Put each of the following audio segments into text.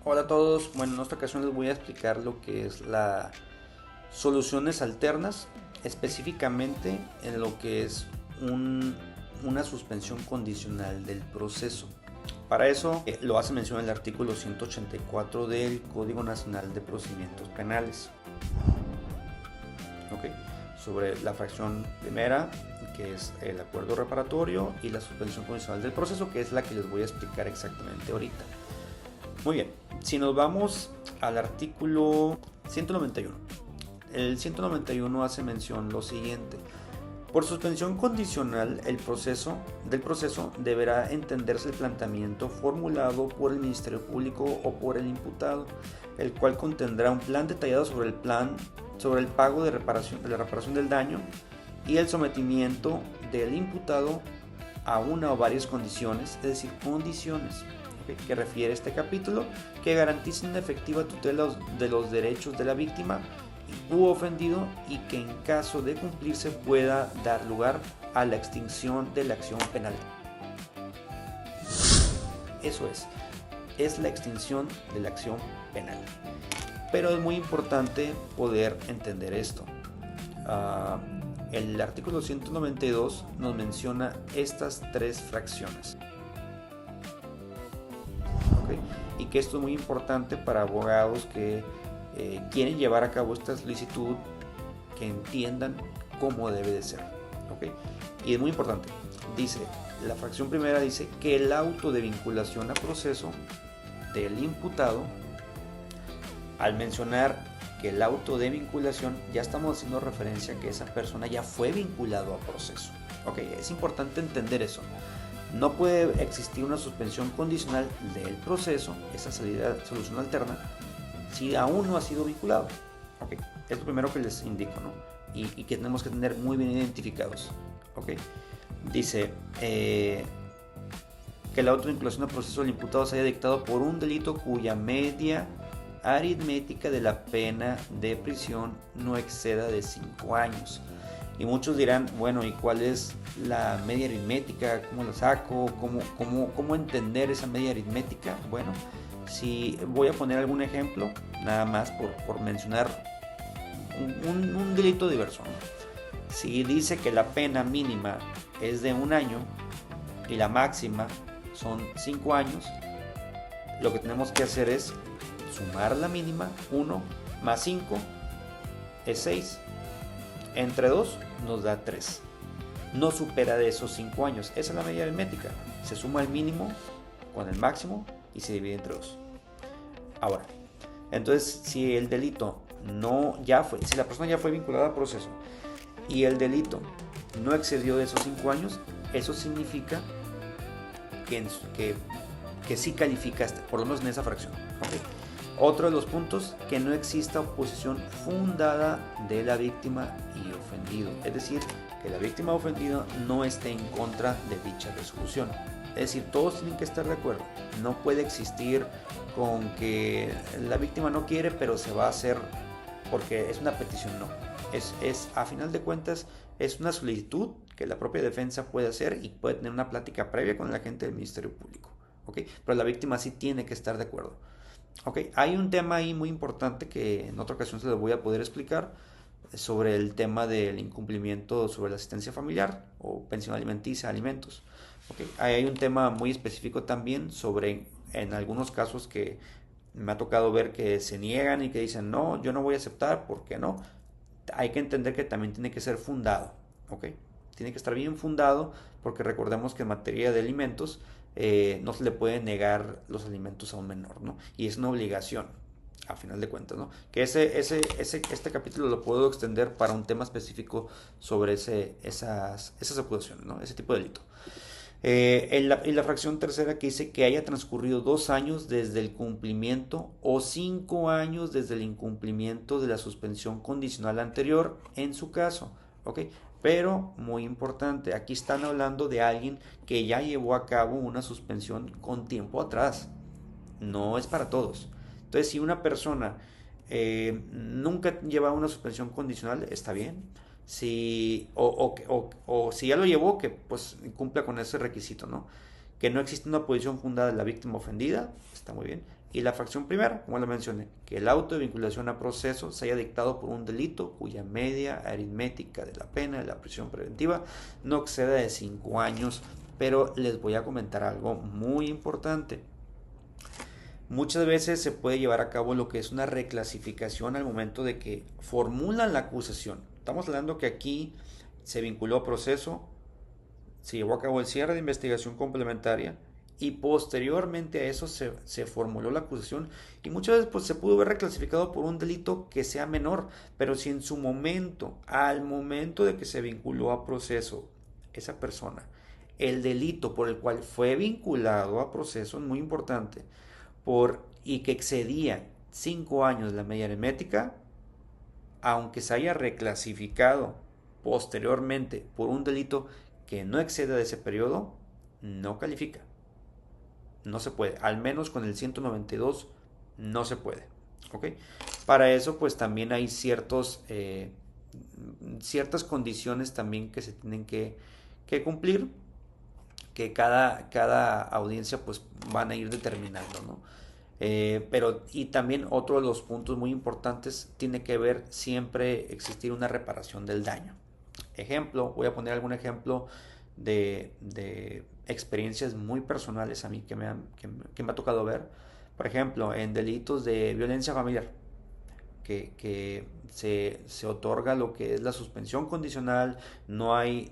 Hola a todos, bueno, en esta ocasión les voy a explicar lo que es las soluciones alternas, específicamente en lo que es una suspensión condicional del proceso. Para eso lo hace mención el artículo 184 del Código Nacional de Procedimientos Penales. Okay. Sobre la fracción primera, que es el acuerdo reparatorio, y la suspensión condicional del proceso, que es la que les voy a explicar exactamente ahorita. Muy bien, si nos vamos al artículo 191, el 191 hace mención lo siguiente: por suspensión condicional del proceso deberá entenderse el planteamiento formulado por el Ministerio Público o por el imputado, el cual contendrá un plan detallado sobre el pago de la reparación del daño y el sometimiento del imputado a una o varias condiciones, es decir, condiciones que refiere este capítulo, que garanticen una efectiva tutela de los derechos de la víctima u ofendido y que en caso de cumplirse pueda dar lugar a la extinción de la acción penal. Eso es la extinción de la acción penal. Pero es muy importante poder entender esto. El artículo 192 nos menciona estas tres fracciones. Y que esto es muy importante para abogados que quieren llevar a cabo esta solicitud, que entiendan cómo debe de ser. Y es muy importante, dice, la fracción primera dice que el auto de vinculación a proceso del imputado, al mencionar que el auto de vinculación, ya estamos haciendo referencia a que esa persona ya fue vinculado a proceso. Es importante entender eso. No puede existir una suspensión condicional del proceso, esa solución alterna, si aún no ha sido vinculado. Es lo primero que les indico, ¿no? Y que tenemos que tener muy bien identificados. Dice que la autovinculación al proceso del imputado se haya dictado por un delito cuya media aritmética de la pena de prisión no exceda de 5 años. Y muchos dirán, bueno, ¿y cuál es la media aritmética? ¿Cómo la saco? ¿Cómo entender esa media aritmética? Bueno, si voy a poner algún ejemplo, nada más por mencionar un delito diverso, ¿no? Si dice que la pena mínima es de 1 año y la máxima son 5 años, lo que tenemos que hacer es sumar la mínima. 1 más 5 es 6. Entre 2 nos da 3. No supera de esos 5 años. Esa es la media aritmética. Se suma el mínimo con el máximo y se divide entre 2. Ahora, entonces, si el delito si la persona ya fue vinculada a proceso y el delito no excedió de esos 5 años, eso significa que sí califica, por lo menos en esa fracción. Otro de los puntos, que no exista oposición fundada de la víctima y ofendido. Es decir, que la víctima ofendida no esté en contra de dicha resolución. Es decir, todos tienen que estar de acuerdo. No puede existir con que la víctima no quiere, pero se va a hacer porque es una petición. No. A final de cuentas, es una solicitud que la propia defensa puede hacer y puede tener una plática previa con la gente del Ministerio Público. Pero la víctima sí tiene que estar de acuerdo. Hay un tema ahí muy importante que en otra ocasión se lo voy a poder explicar, sobre el tema del incumplimiento sobre la asistencia familiar o pensión alimenticia, alimentos. Hay un tema muy específico también sobre, en algunos casos que me ha tocado ver que se niegan y que dicen, no, yo no voy a aceptar, ¿por qué no? Hay que entender que también tiene que ser fundado. Tiene que estar bien fundado, porque recordemos que en materia de alimentos no se le puede negar los alimentos a un menor, ¿no? Y es una obligación, a final de cuentas, ¿no? Que este capítulo lo puedo extender para un tema específico sobre esas acusaciones, ¿no? Ese tipo de delito. En la fracción tercera, que dice que haya transcurrido 2 años desde el cumplimiento o 5 años desde el incumplimiento de la suspensión condicional anterior en su caso. Pero muy importante, aquí están hablando de alguien que ya llevó a cabo una suspensión con tiempo atrás. No es para todos. Entonces, si una persona nunca lleva una suspensión condicional, está bien. O si ya lo llevó, que pues cumpla con ese requisito, ¿no? Que no existe una posición fundada de la víctima ofendida, está muy bien. Y la fracción primera, como lo mencioné, que el auto de vinculación a proceso se haya dictado por un delito cuya media aritmética de la pena de la prisión preventiva no exceda de 5 años. Pero les voy a comentar algo muy importante. Muchas veces se puede llevar a cabo lo que es una reclasificación al momento de que formulan la acusación. Estamos hablando que aquí se vinculó a proceso, se llevó a cabo el cierre de investigación complementaria y posteriormente a eso se formuló la acusación y muchas veces pues, se pudo ver reclasificado por un delito que sea menor, pero si en su momento, al momento de que se vinculó a proceso esa persona, el delito por el cual fue vinculado a proceso, es muy importante, y que excedía 5 años la media aritmética, aunque se haya reclasificado posteriormente por un delito que no exceda de ese periodo, no califica. No se puede. Al menos con el 192 no se puede. ¿Ok? Para eso pues también hay ciertas condiciones también que se tienen que cumplir, que cada audiencia pues van a ir determinando, ¿no? Pero y también otro de los puntos muy importantes tiene que ver siempre existir una reparación del daño. Ejemplo, voy a poner algún ejemplo de experiencias muy personales a mí que me ha tocado ver. Por ejemplo, en delitos de violencia familiar, que se otorga lo que es la suspensión condicional, no hay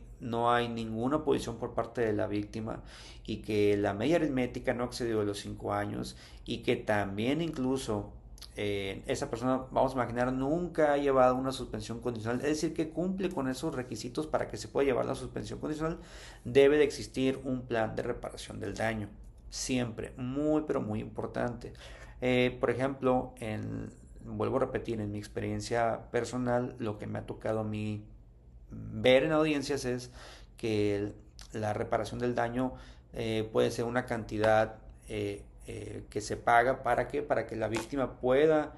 ninguna oposición por parte de la víctima y que la media aritmética no excedió de los 5 años y que también incluso esa persona, vamos a imaginar, nunca ha llevado una suspensión condicional, es decir, que cumple con esos requisitos para que se pueda llevar la suspensión condicional, debe de existir un plan de reparación del daño. Siempre, muy, pero muy importante. Por ejemplo, vuelvo a repetir, en mi experiencia personal, lo que me ha tocado a mí ver en audiencias es que la reparación del daño puede ser una cantidad que se paga para que la víctima pueda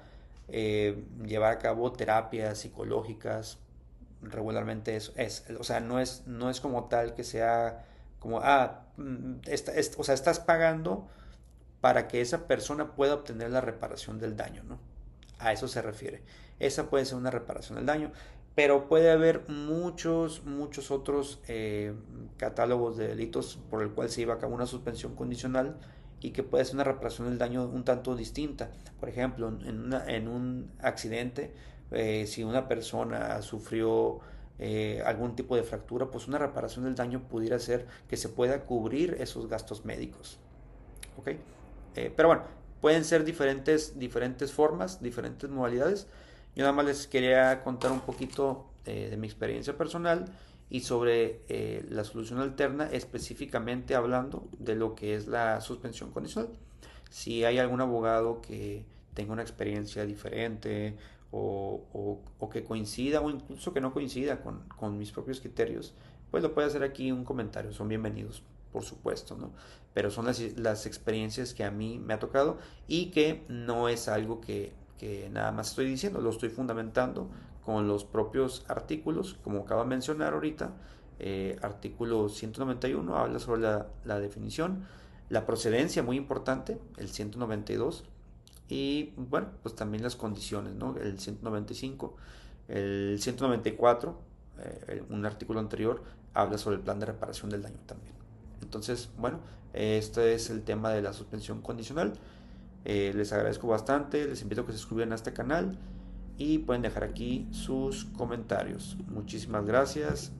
llevar a cabo terapias psicológicas. Regularmente o sea, no es como tal que sea como, o sea, estás pagando para que esa persona pueda obtener la reparación del daño, ¿no? A eso se refiere. Esa puede ser una reparación del daño, pero puede haber muchos otros catálogos de delitos por el cual se lleva a cabo una suspensión condicional y que puede ser una reparación del daño un tanto distinta. Por ejemplo, en un accidente, si una persona sufrió algún tipo de fractura, pues una reparación del daño pudiera ser que se pueda cubrir esos gastos médicos. ¿Ok? Pero bueno, pueden ser diferentes formas, diferentes modalidades. Yo nada más les quería contar un poquito de mi experiencia personal y sobre la solución alterna, específicamente hablando de lo que es la suspensión condicional. Si hay algún abogado que tenga una experiencia diferente o que coincida o incluso que no coincida con mis propios criterios, pues lo puede hacer aquí un comentario. Son bienvenidos, por supuesto, ¿no? Pero son las experiencias que a mí me ha tocado y que no es algo que nada más estoy diciendo, lo estoy fundamentando con los propios artículos, como acabo de mencionar ahorita. Artículo 191 habla sobre la definición, la procedencia, muy importante, el 192, y bueno, pues también las condiciones, ¿no? El 195, el 194, un artículo anterior, habla sobre el plan de reparación del daño también. Entonces, bueno, este es el tema de la suspensión condicional. Les agradezco bastante, les invito a que se suscriban a este canal y pueden dejar aquí sus comentarios. Muchísimas gracias